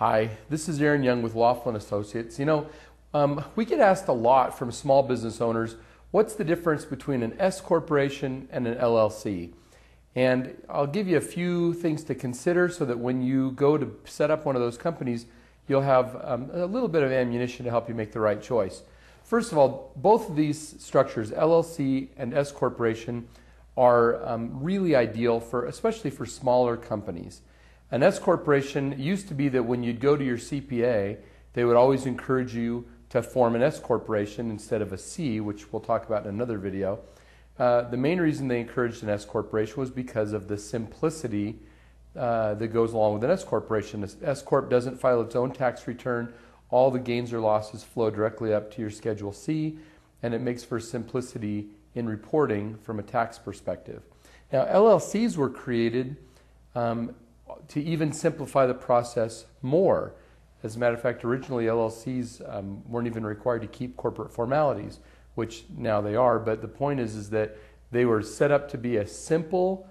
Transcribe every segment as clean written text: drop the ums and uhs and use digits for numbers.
Hi, this is Aaron Young with Laughlin Associates. We get asked a lot from small business owners, what's the difference between an S Corporation and an LLC? And I'll give you a few things to consider so that when you go to set up one of those companies, you'll have a little bit of ammunition to help you make the right choice. First of all, both of these structures, LLC and S Corporation, are really ideal especially for smaller companies. An S Corporation used to be that when you'd go to your CPA, they would always encourage you to form an S Corporation instead of a C, which we'll talk about in another video. The main reason they encouraged an S Corporation was because of the simplicity that goes along with an S Corporation. An S Corp doesn't file its own tax return. All the gains or losses flow directly up to your Schedule C, and it makes for simplicity in reporting from a tax perspective. Now, LLCs were created to even simplify the process more. As a matter of fact, originally LLCs weren't even required to keep corporate formalities, which now they are, but the point is that they were set up to be a simple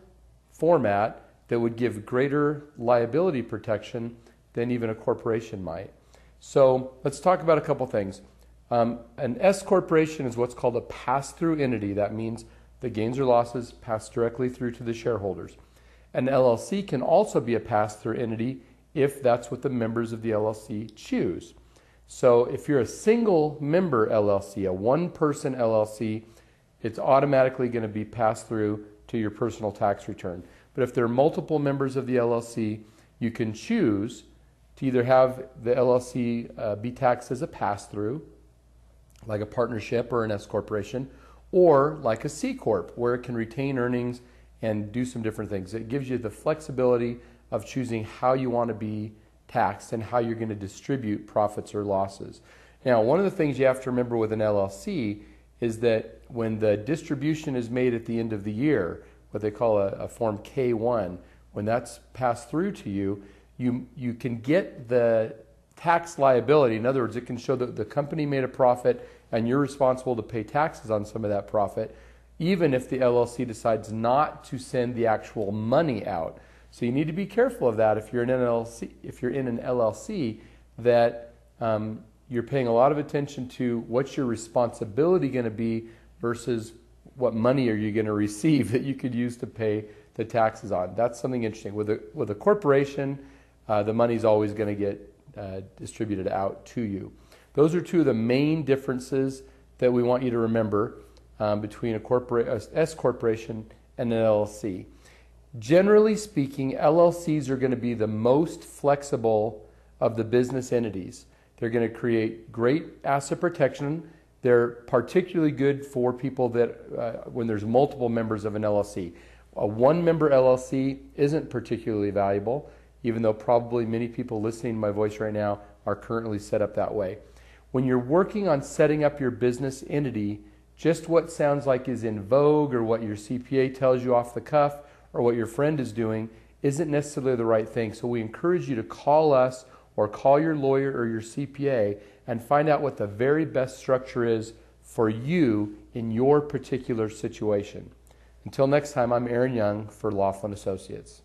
format that would give greater liability protection than even a corporation might. So let's talk about a couple things. An S Corporation is what's called a pass-through entity. That means the gains or losses pass directly through to the shareholders. An LLC can also be a pass-through entity if that's what the members of the LLC choose. So if you're a single member LLC, a one-person LLC, it's automatically going to be passed through to your personal tax return. But if there are multiple members of the LLC, you can choose to either have the LLC be taxed as a pass-through, like a partnership or an S Corporation, or like a C Corp, where it can retain earnings and do some different things. It gives you the flexibility of choosing how you want to be taxed and how you're going to distribute profits or losses. Now, one of the things you have to remember with an LLC is that when the distribution is made at the end of the year, what they call a Form K-1, when that's passed through to you, you can get the tax liability. In other words, it can show that the company made a profit and you're responsible to pay taxes on some of that profit, even if the LLC decides not to send the actual money out. So you need to be careful of that if you're in an LLC, that you're paying a lot of attention to what's your responsibility going to be versus what money are you going to receive that you could use to pay the taxes on. That's something interesting. With a corporation, the money's always going to get distributed out to you. Those are two of the main differences that we want you to remember between a S Corporation and an LLC. Generally speaking, LLCs are going to be the most flexible of the business entities. They're going to create great asset protection. They're particularly good for people that when there's multiple members of an LLC. A one-member LLC isn't particularly valuable, even though probably many people listening to my voice right now are currently set up that way. When you're working on setting up your business entity, just what sounds like is in vogue or what your CPA tells you off the cuff or what your friend is doing isn't necessarily the right thing. So we encourage you to call us or call your lawyer or your CPA and find out what the very best structure is for you in your particular situation. Until next time, I'm Aaron Young for Laughlin Associates.